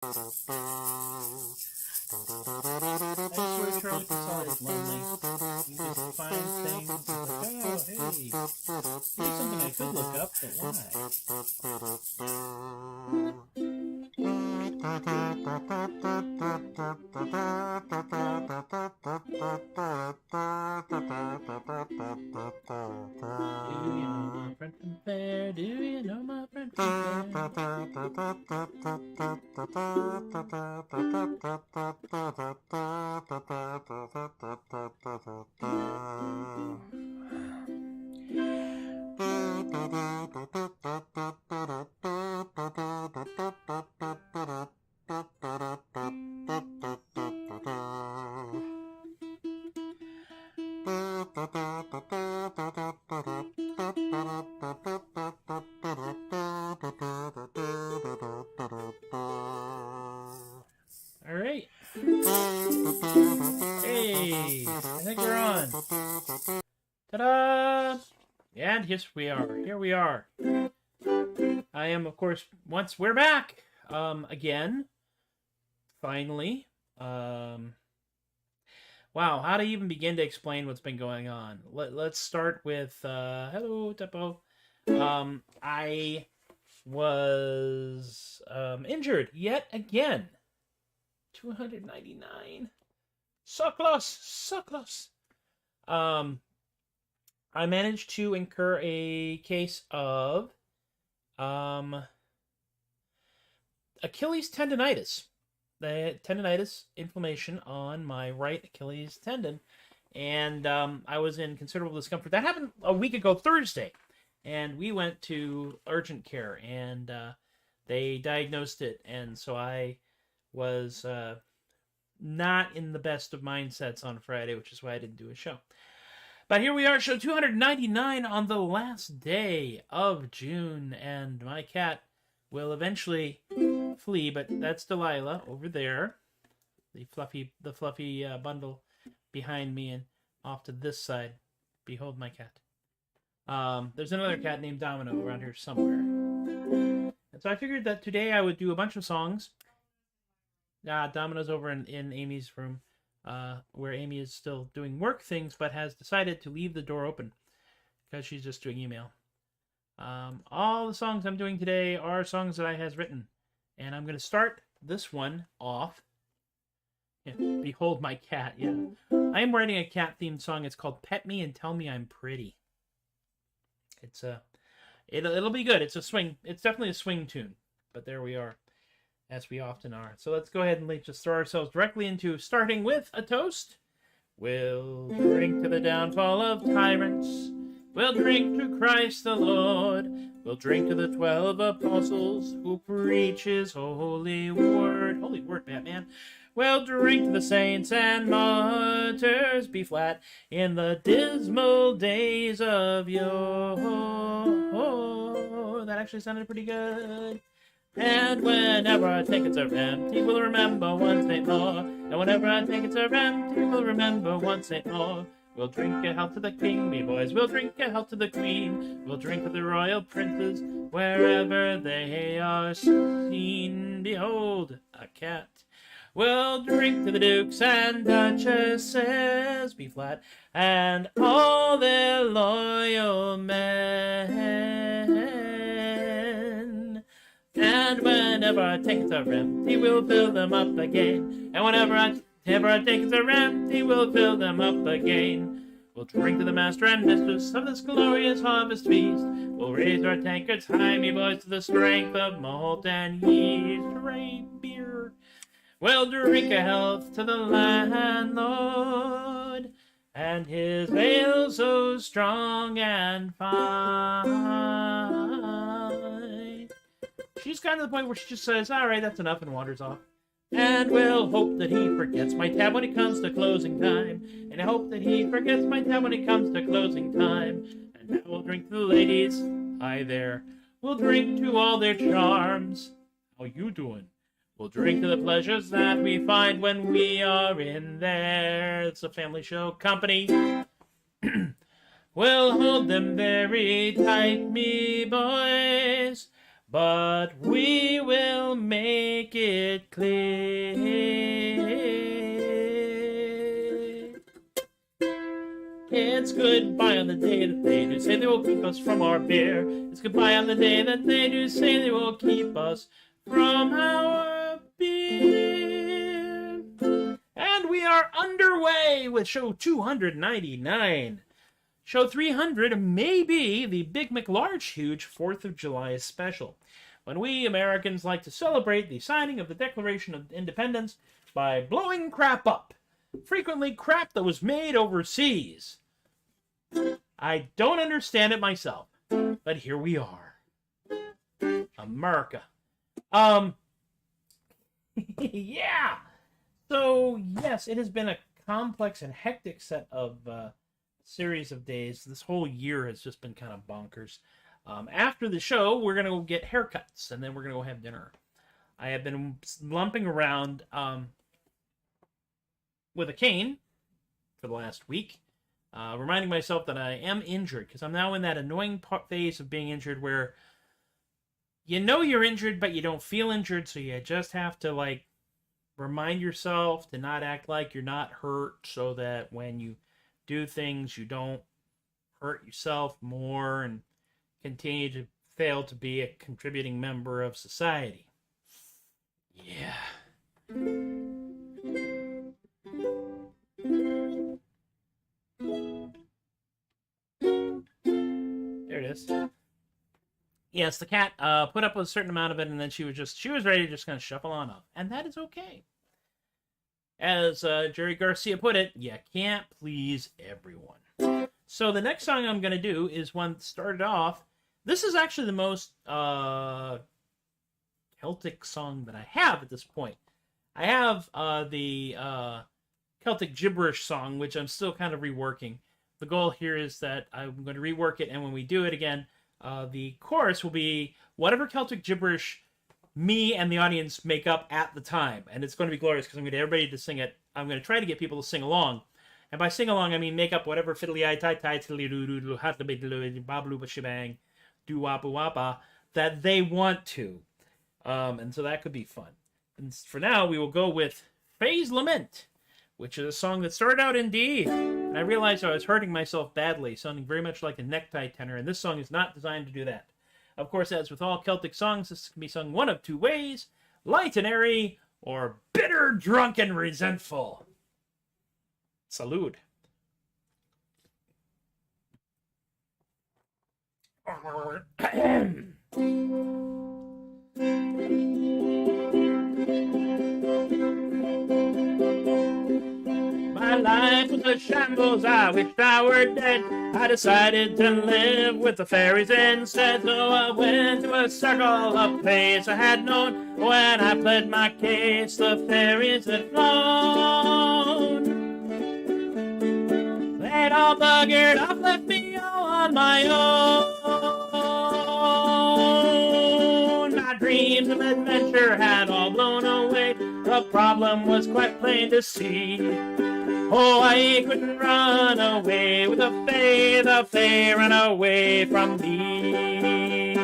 I swear Charlie Casal is lonely. He just finds things like, oh, hey, here's something I could look up, but Do you know my friend from there? Do you know my friend from All right. Hey, I think we're on. Ta-da! And here we are. Here we are. I am, of course, we're back. Again. Finally. Wow, how to even begin to explain what's been going on? Let's start with, hello, Teppo. I was injured yet again. 299. So close, so close. I managed to incur a case of Achilles tendonitis. The tendonitis inflammation on my right Achilles tendon, and I was in considerable discomfort. That happened a week ago Thursday, and we went to urgent care, and they diagnosed it, and so I was not in the best of mindsets on Friday, which is why I didn't do a show. But here we are, show 299 on the last day of June, and my cat will eventually flee, but that's Delilah over there, the fluffy bundle behind me, and off to this side, behold my cat. There's another cat named Domino around here somewhere. And so I figured that today I would do a bunch of songs. Domino's over in Amy's room, where Amy is still doing work things, but has decided to leave the door open because she's just doing email. All the songs I'm doing today are songs that I has written, and I'm going to start this one off. Yeah, behold my cat. Yeah, I am writing a cat-themed song. It's called "Pet Me and Tell Me I'm Pretty." It's it'll be good. It's a swing. It's definitely a swing tune. But there we are, as we often are. So let's go ahead and just throw ourselves directly into starting with a toast. We'll drink to the downfall of tyrants. We'll drink to Christ the Lord. We'll drink to the 12 apostles who preach his holy word. Holy word, Batman. We'll drink to the saints and martyrs, B flat, in the dismal days of yore. That actually sounded pretty good. And whenever our tickets are empty, we'll remember one saint more. And whenever our tickets are empty, we'll remember one saint more. We'll drink a health to the king, me boys. We'll drink a health to the queen. We'll drink to the royal princes, wherever they are seen. Behold, a cat. We'll drink to the dukes and duchesses, B flat, and all their loyal men. And whenever our tickets are empty, we'll fill them up again. And whenever our tickets are empty, we'll fill them up again. We'll drink to the master and mistress of this glorious harvest feast. We'll raise our tankards high, me boys, to the strength of malt and yeast. Hooray, beer. We'll drink a health to the landlord, and his ale so strong and fine. She's gotten to the point where she just says, all right, that's enough, and wanders off. And we'll hope that he forgets my tab when it comes to closing time. And I hope that he forgets my tab when it comes to closing time. And now we'll drink to the ladies. Hi there. We'll drink to all their charms. How you doing? We'll drink to the pleasures that we find when we are in there. It's a family show. Company. We'll hold them very tight, me boys. but we will make it clear. It's goodbye on the day that they do say they will keep us from our beer. It's goodbye on the day that they do say they will keep us from our beer. And we are underway with show 299. Show 300 may be the Big McLarge Huge 4th of July special, when we Americans like to celebrate the signing of the Declaration of Independence by blowing crap up. Frequently crap that was made overseas. I don't understand it myself, but here we are. America. Yeah! So, yes, it has been a complex and hectic set of series of days. This whole year has just been kind of bonkers. After the show, we're going to go get haircuts, and then we're going to go have dinner. I have been lumping around with a cane for the last week, reminding myself that I am injured, because I'm now in that annoying phase of being injured where you know you're injured, but you don't feel injured, so you just have to, like, remind yourself to not act like you're not hurt, so that when you do things, you don't hurt yourself more and continue to fail to be a contributing member of society. Yeah. There it is. Yes, the cat put up with a certain amount of it, and then she was ready to just kind of shuffle on up. And that is okay. As Jerry Garcia put it, you can't please everyone. So the next song I'm going to do is one that started off. This is actually the most Celtic song that I have at this point. I have the Celtic Gibberish song, which I'm still kind of reworking. The goal here is that I'm going to rework it, and when we do it again, the chorus will be whatever Celtic Gibberish me and the audience make up at the time. And it's going to be glorious because I'm going to get everybody to sing it. I'm going to try to get people to sing along. And by sing along, I mean make up whatever fiddly-eye-tie-tie, tiddly-doo-doo-doo, hat-a-big-doo, babbloo-ba-shebang, doo-wop-a-wop-a, that they want to. And so that could be fun. And for now, we will go with Faye's Lament, which is a song that started out in D. And I realized I was hurting myself badly, sounding very much like a necktie tenor, and this song is not designed to do that. Of course, as with all Celtic songs, this can be sung one of two ways: light and airy, or bitter, drunk, and resentful. Salud. My life was a shambles, I wished I were dead. I decided to live with the fairies instead. So I went to a circle, a place I had known. When I pled my case, the fairies had flown. They'd all buggered off, left me all on my own. My dreams of adventure had all blown away. The problem was quite plain to see. Oh, I couldn't run away with the fae ran away from me.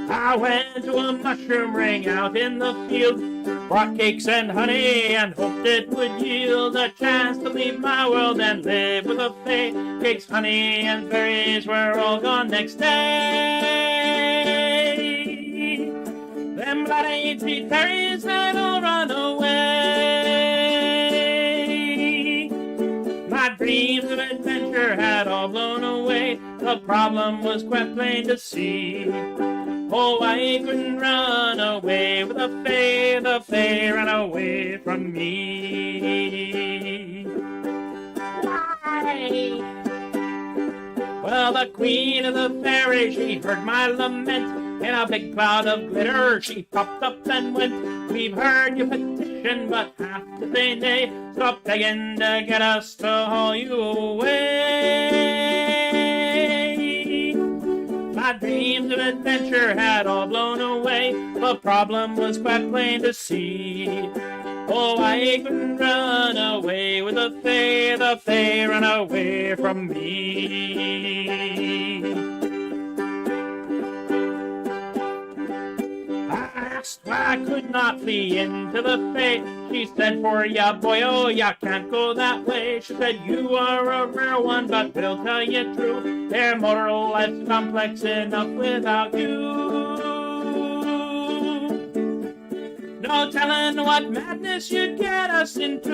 I went to a mushroom ring out in the field, brought cakes and honey and hoped it would yield a chance to leave my world and live with the fae. Cakes, honey, and fairies were all gone next day. Them bloody sweet fairies had all run away. My dreams of adventure had all blown away. The problem was quite plain to see. Oh, I couldn't run away with the fae ran away from me. Why? Well, the queen of the fairies, she heard my lament. In a big cloud of glitter, she popped up and went. We've heard your petition, but have to say nay. Stop begging to get us to haul you away. My dreams of adventure had all blown away. The problem was quite plain to see. Oh, I couldn't run away with the fae run away from me. I asked why I could not flee into the fae. She said, for ya, boy, oh, ya can't go that way. She said, you are a rare one, but we'll tell you true. Their mortal life's complex enough without you. No telling what madness you'd get us into.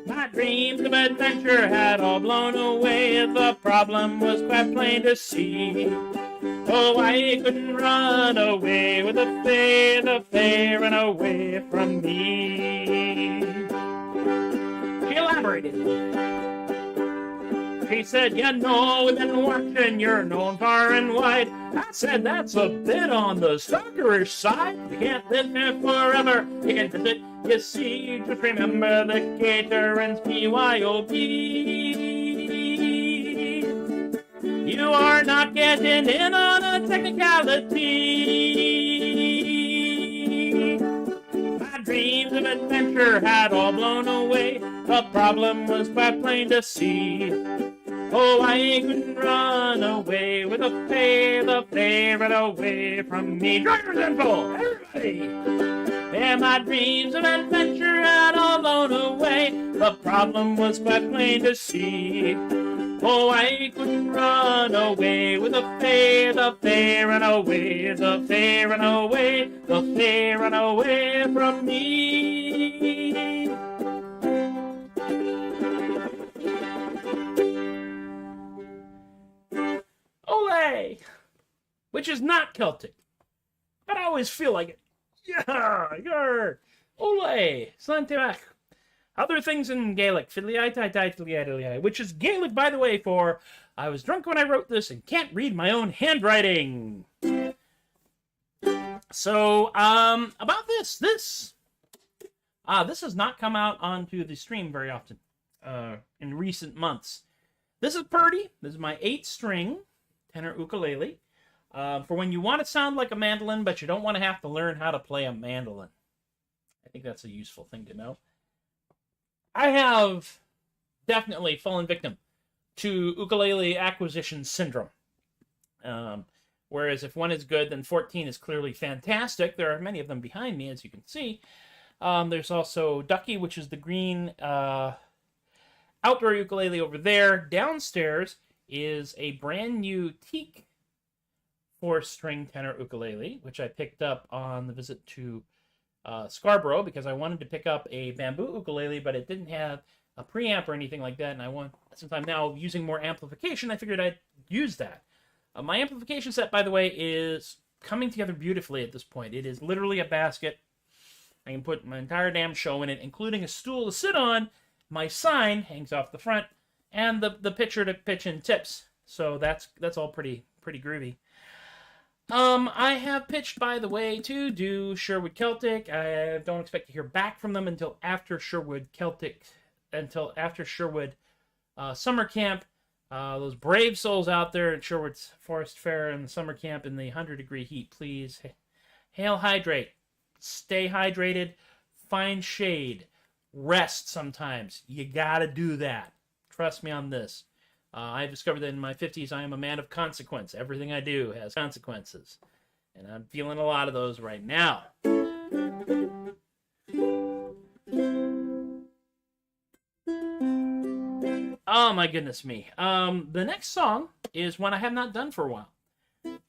My dreams of adventure had all blown away. The problem was quite plain to see. Oh, I couldn't run away with the fae run away from me. She elaborated. She said, you know, we've been watching, you're known far and wide. I said, that's a bit on the stalkerish side. You can't live here forever, you can visit, you see. Just remember the gator and BYOB. You are not getting in on a technicality. My dreams of adventure had all blown away. The problem was quite plain to see. Oh, I couldn't run away with the fae run away from me. Drivers and full, everybody! And my dreams of adventure had all blown away. The problem was quite plain to see. Oh, I couldn't run away with the fae run away, the fae run away, the fae run away from me. Ole! Which is not Celtic, but I always feel like it. Yeah, yer. Ole! Slantimach. Other things in Gaelic, which is Gaelic, by the way, for I was drunk when I wrote this and can't read my own handwriting. So, about this has not come out onto the stream very often in recent months. This is Purdy. This is my 8-string tenor ukulele for when you want to sound like a mandolin, but you don't want to have to learn how to play a mandolin. I think that's a useful thing to know. I have definitely fallen victim to ukulele acquisition syndrome. Whereas if one is good, then 14 is clearly fantastic. There are many of them behind me, as you can see. There's also Ducky, which is the green outdoor ukulele over there. Downstairs is a brand new teak 4-string tenor ukulele, which I picked up on the visit to Scarborough because I wanted to pick up a bamboo ukulele, but it didn't have a preamp or anything like that, and since I'm now using more amplification, I figured I'd use that. My amplification set, by the way, is coming together beautifully at this point. It is literally a basket. I can put my entire damn show in it, including a stool to sit on. My sign hangs off the front, and the pitcher to pitch in tips. So that's all pretty groovy. I have pitched, by the way, to do Sherwood Celtic. I don't expect to hear back from them until after Sherwood summer camp. Those brave souls out there at Sherwood's Forest Fair and the summer camp in the 100-degree heat, please hail, hydrate, stay hydrated, find shade, rest sometimes. You gotta do that. Trust me on this. I've discovered that in my 50s, I am a man of consequence. Everything I do has consequences. And I'm feeling a lot of those right now. Oh, my goodness me. The next song is one I have not done for a while.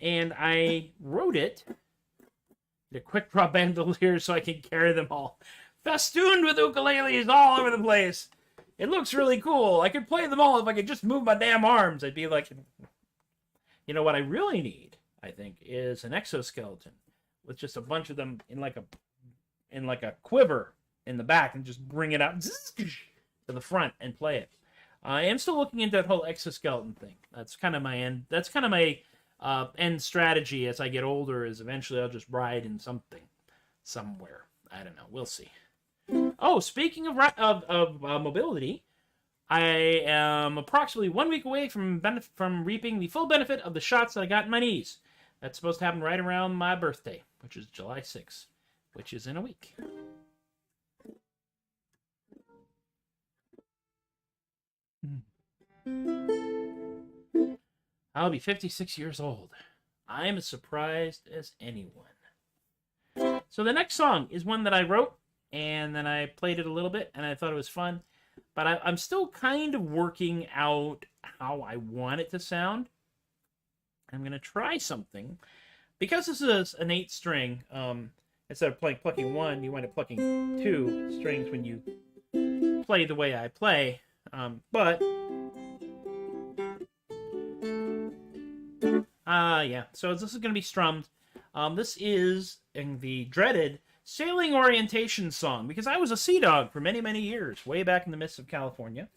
And I wrote it. The quick draw bandoliers so I can carry them all. Festooned with ukuleles all over the place. It looks really cool. I could play them all if I could just move my damn arms. I'd be like, you know what I really need, I think, is an exoskeleton with just a bunch of them in like a quiver in the back and just bring it out to the front and play it. I am still looking into that whole exoskeleton thing. That's kind of my end. That's kind of my end strategy as I get older. Is eventually I'll just ride in something somewhere. I don't know. We'll see. Oh, speaking of mobility, I am approximately 1 week away from reaping the full benefit of the shots that I got in my knees. That's supposed to happen right around my birthday, which is July 6th, which is in a week. I'll be 56 years old. I'm as surprised as anyone. So the next song is one that I wrote, and then I played it a little bit, and I thought it was fun. But I'm still kind of working out how I want it to sound. I'm going to try something. Because this is an 8 string, instead of plucking 1, you wind up plucking 2 strings when you play the way I play. Yeah, so this is going to be strummed. This is in the dreaded sailing orientation song, because I was a sea dog for many, many years, way back in the mists of California.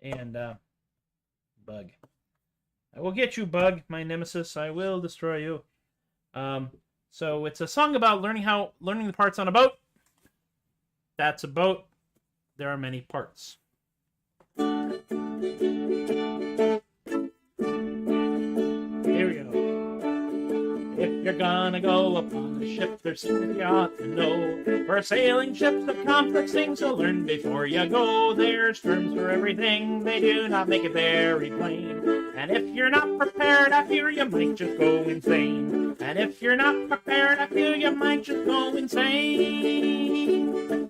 And, Bug. I will get you, Bug, my nemesis. I will destroy you. So it's a song about learning the parts on a boat. That's a boat. There are many parts. Here we go. If you're gonna go upon a ship, there's things you ought to know. For a sailing ship's the complex things to learn before you go. There's terms for everything, they do not make it very plain. And if you're not prepared, I fear you might just go insane. And if you're not prepared, I fear you might just go insane.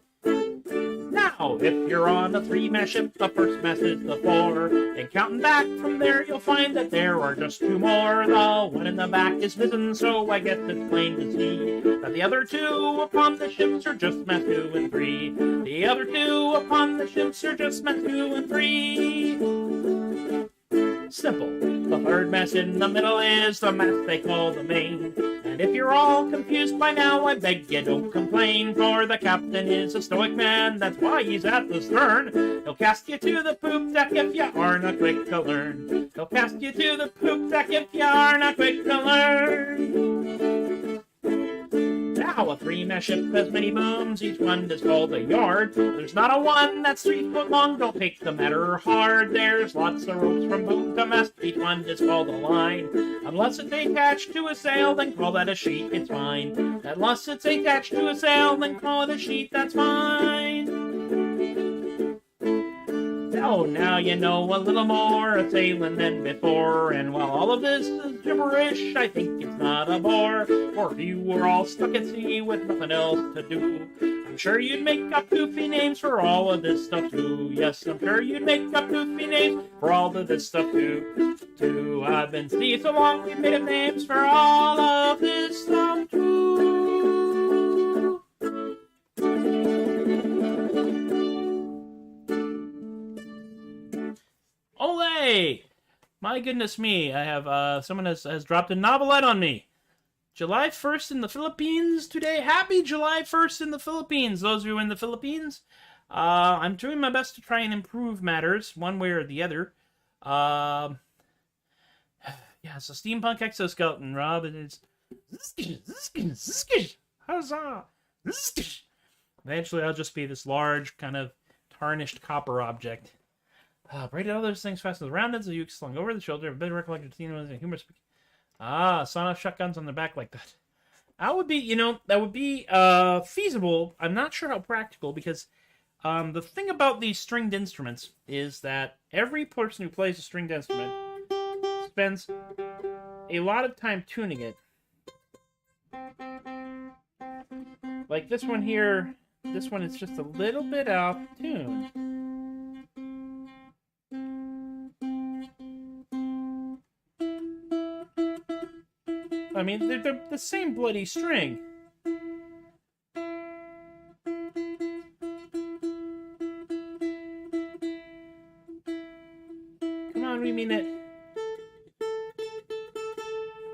Now, if you're on a 3-mast ship, the first mast is the fore. And counting back from there, you'll find that there are just 2 more. The one in the back is missing, so I guess it's plain to see that the other 2 upon the ships are just mast 2 and 3. The other 2 upon the ships are just mast 2 and 3. Simple. The 3rd mast in the middle is the mast they call the main. And if you're all confused by now, I beg you don't complain, for the captain is a stoic man, that's why he's at the stern. He'll cast you to the poop deck if you are not quick to learn. He'll cast you to the poop deck if you are not quick to learn. Now a 3-mast ship has many booms, each one is called a yard. There's not a one that's 3 foot long, don't take the matter hard. There's lots of ropes from boom to mast, each one is called a line. Unless it's attached to a sail, then call that a sheet, it's fine. Unless it's attached to a sail, then call it a sheet, that's fine. Oh, now you know a little more of sailing than before. And while all of this is gibberish, I think it's not a bore. For if you were all stuck at sea with nothing else to do, I'm sure you'd make up goofy names for all of this stuff too. Yes, I'm sure you'd make up goofy names for all of this stuff too. I've been seeing so long, we've made up names for all of this stuff too. Ole! My goodness me, I have, someone has dropped a novelette on me. July 1st in the Philippines today. Happy July 1st in the Philippines. Those of you in the Philippines, I'm doing my best to try and improve matters, one way or the other. Yeah, it's a steampunk exoskeleton, Rob. It is... Huzzah! Eventually, I'll just be this large, kind of tarnished copper object. Braided all those things fastened around it, so you slung over the shoulder. A bit recollected scene humorous. Sawn-off shotguns on their back like that. That would be, that would be feasible. I'm not sure how practical, because the thing about these stringed instruments is that every person who plays a stringed instrument spends a lot of time tuning it. Like this one here, this one is just a little bit off tuned. I mean, they're the same bloody string. Come on, we mean it.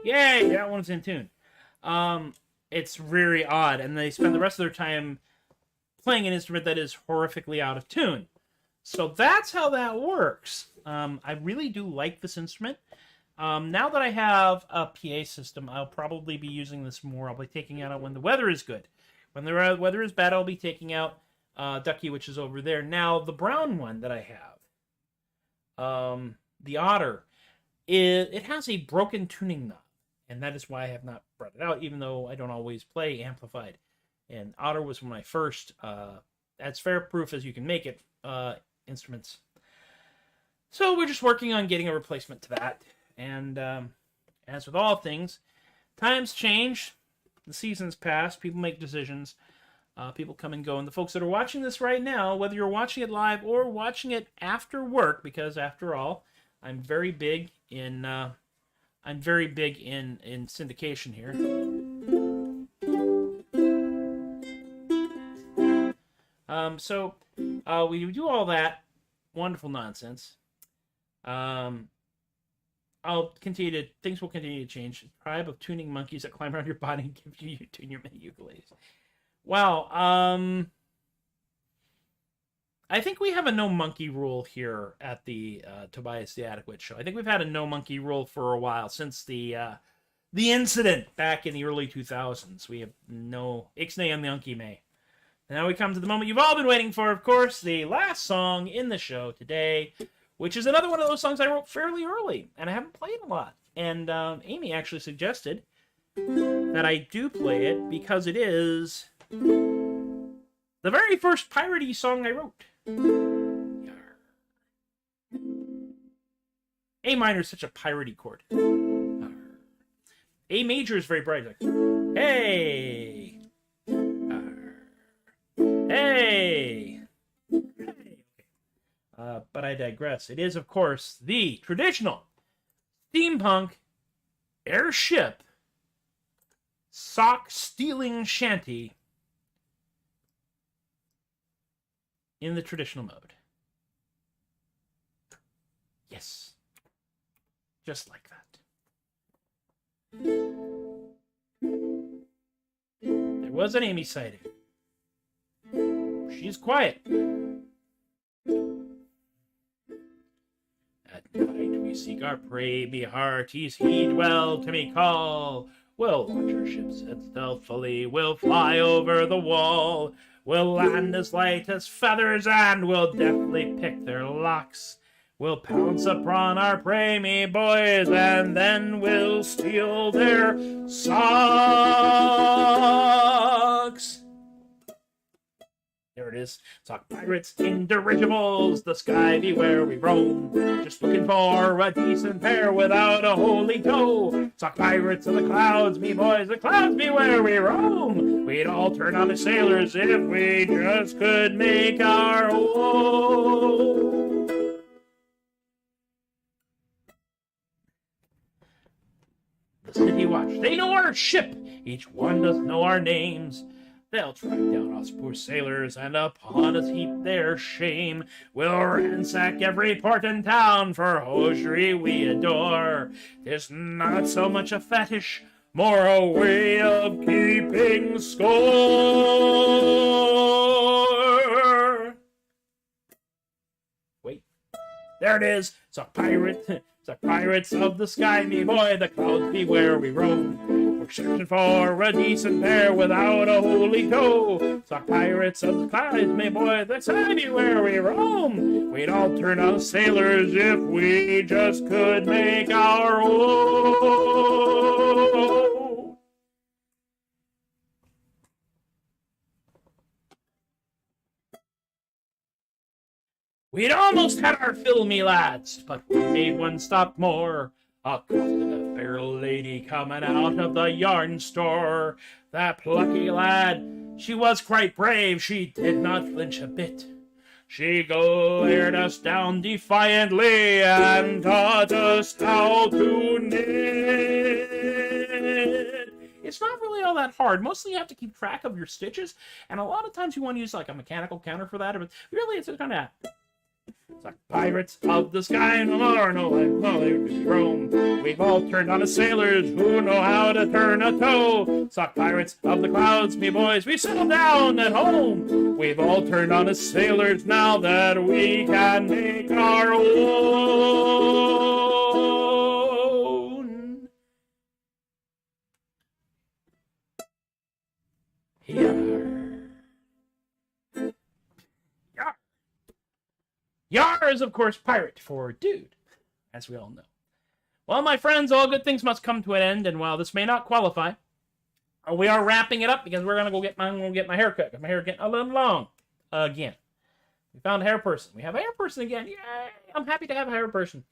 Yay, that one's in tune. It's very odd, and they spend the rest of their time playing an instrument that is horrifically out of tune. So that's how that works. I really do like this instrument. Now that I have a PA system, I'll probably be using this more. I'll be taking it out when the weather is good. When the weather is bad, I'll be taking out Ducky, which is over there. Now, the brown one that I have, the Otter, it has a broken tuning knob. And that is why I have not brought it out, even though I don't always play amplified. And Otter was one of my first, as fair proof as you can make it, instruments. So we're just working on getting a replacement to that. And as with all things, times change, the seasons pass, people make decisions, people come and go. And the folks that are watching this right now, whether you're watching it live or watching it after work, because after all, I'm very big in syndication here. So we do all that wonderful nonsense. Things will continue to change. A tribe of tuning monkeys that climb around your body and give you tune your mini ukuleles. Wow. I think we have a no monkey rule here at the Tobias the Adequate show. I think we've had a no monkey rule for a while since the incident back in the early 2000s. We have no ixnay on the unky may. And now we come to the moment you've all been waiting for, of course, the last song in the show today, which is another one of those songs I wrote fairly early, and I haven't played a lot. And Amy actually suggested that I do play it because it is the very first piratey song I wrote. A minor is such a piratey chord. A major is very bright, like, hey, hey. But I digress. It is, of course, the traditional steampunk airship sock stealing shanty in the traditional mode. Yes. Just like that. There was an Amy sighting. She's quiet. At night we seek our prey, me hearties heed well to me call. We'll watch our ships head stealthily, we'll fly over the wall. We'll land as light as feathers, and we'll deftly pick their locks. We'll pounce upon our prey, me boys, and then we'll steal their socks. There it is. Sock pirates, indirigibles, the sky be where we roam. Just looking for a decent pair without a holy toe. Sock pirates of the clouds, me boys, the clouds be where we roam. We'd all turn on the sailors if we just could make our own. The city watch, they know our ship. Each one does know our names. They'll track down us poor sailors, and upon us heap their shame. We'll ransack every port and town for hosiery we adore. 'Tis not so much a fetish, more a way of keeping score. Wait, there it is. It's a pirate. It's a pirates of the sky, me boy. The clouds be where we roam. We're searching for a decent pair without a holy toe. Sock pirates of the clouds, me boy, the sky be where we roam. We'd all turn out sailors if we just could make our own. We'd almost had our fill, me lads, but we made one stop more. Accosted a fair lady coming out of the yarn store. That plucky lad, she was quite brave, she did not flinch a bit. She glared us down defiantly and taught us how to knit. It's not really all that hard. Mostly you have to keep track of your stitches, and a lot of times you want to use like a mechanical counter for that, but really it's kind of... It's like pirates of the sky, no more, no roam. We've all turned on as sailors who know how to turn a toe. Sock pirates of the clouds, me boys, we settle down at home. We've all turned on as sailors now that we can make our own. Yar is, of course, pirate for dude, as we all know. Well, my friends, all good things must come to an end, and while this may not qualify, we are wrapping it up because we're gonna go get my hair cut. My hair getting a little long again. We found a hair person. We have a hair person again. Yay! I'm happy to have a hair person.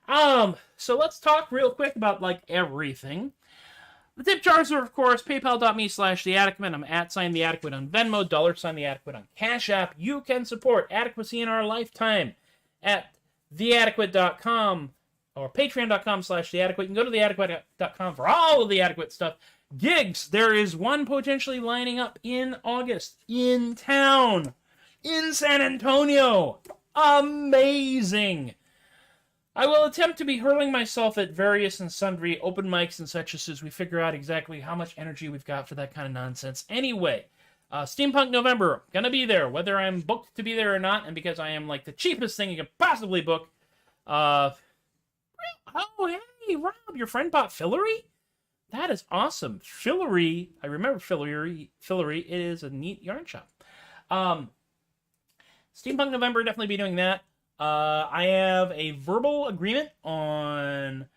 So let's talk real quick about like everything. The tip jars are, of course, paypal.me/theadequate. I'm @theadequate on Venmo, $theadequate on Cash App. You can support adequacy in our lifetime at theadequate.com or patreon.com/theadequate. You can go to theadequate.com for all of the adequate stuff. Gigs, there is one potentially lining up in August in town, in San Antonio. Amazing. I will attempt to be hurling myself at various and sundry open mics and such as we figure out exactly how much energy we've got for that kind of nonsense. Anyway, Steampunk November, gonna be there, whether I'm booked to be there or not, and because I am like the cheapest thing you can possibly book. Oh, hey, Rob, your friend bought Fillory? That is awesome. Fillory, I remember Fillory. It is a neat yarn shop. Steampunk November, definitely be doing that. I have a verbal agreement on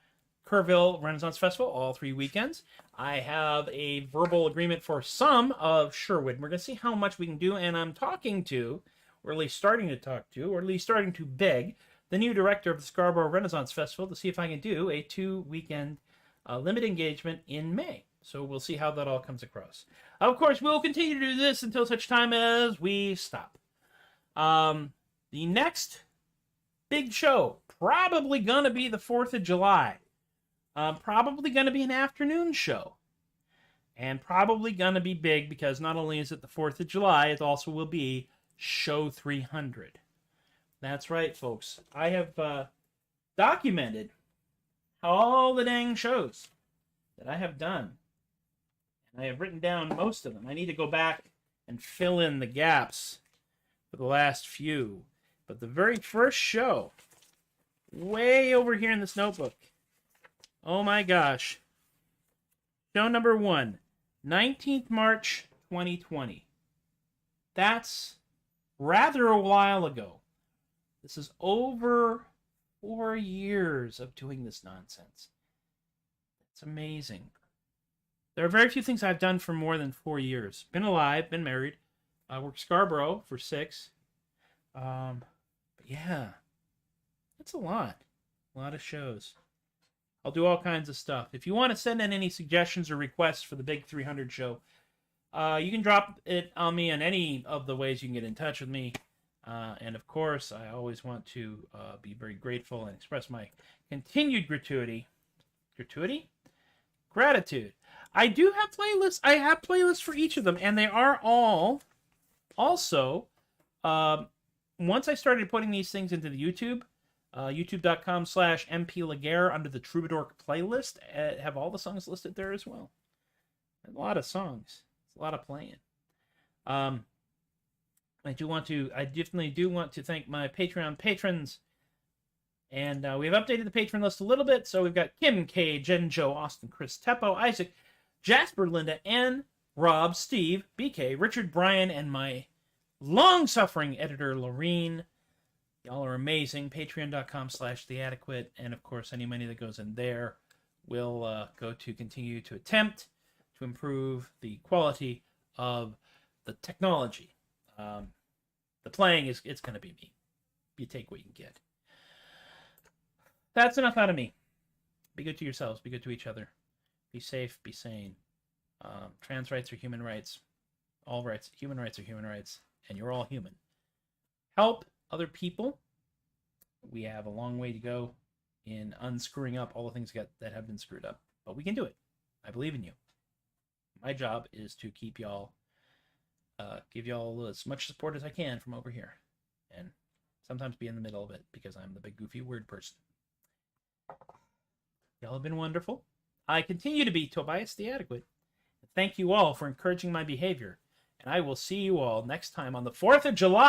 Kerrville Renaissance Festival all 3 weekends. I have a verbal agreement for some of Sherwood. We're going to see how much we can do, and I'm talking to, or at least starting to talk to, or at least starting to beg, the new director of the Scarborough Renaissance Festival to see if I can do a 2-weekend limited engagement in May. So we'll see how that all comes across. Of course, we'll continue to do this until such time as we stop. The next big show, probably going to be the 4th of July. Probably going to be an afternoon show. And probably going to be big because not only is it the 4th of July, it also will be Show 300. That's right, folks. I have documented all the dang shows that I have done. And I have written down most of them. I need to go back and fill in the gaps for the last few. But the very first show, way over here in this notebook. Oh my gosh. Show number 1, 19th March 2020. That's rather a while ago. This is over 4 years of doing this nonsense. It's amazing. There are very few things I've done for more than 4 years. Been alive, been married. I worked Scarborough for 6. But yeah, that's a lot of shows. I'll do all kinds of stuff. If you want to send in any suggestions or requests for the big 300 show, you can drop it on me in any of the ways you can get in touch with me. And of course, I always want to be very grateful and express my continued gratitude. I do have playlists. I have playlists for each of them, and they are all also, once I started putting these things into the YouTube, youtube.com/mplaguerre under the Troubadork playlist, have all the songs listed there as well. A lot of songs. It's a lot of playing. I definitely do want to thank my Patreon patrons. And we've updated the patron list a little bit. So we've got Kim, K, Jen, Joe, Austin, Chris, Teppo, Isaac, Jasper, Linda, Ann, Rob, Steve, BK, Richard, Brian, and my long-suffering editor, Lorene. Y'all are amazing. Patreon.com/theadequate. And, of course, any money that goes in there will go to continue to attempt to improve the quality of the technology. The playing it's going to be me. You take what you can get. That's enough out of me. Be good to yourselves. Be good to each other. Be safe. Be sane. Trans rights are human rights. All rights. Human rights are human rights. And you're all human. Help other people. We have a long way to go in unscrewing up all the things that have been screwed up. But we can do it. I believe in you. My job is to keep y'all, give y'all as much support as I can from over here. And sometimes be in the middle of it because I'm the big goofy word person. Y'all have been wonderful. I continue to be Tobias the Adequate. Thank you all for encouraging my behavior. And I will see you all next time on the 4th of July.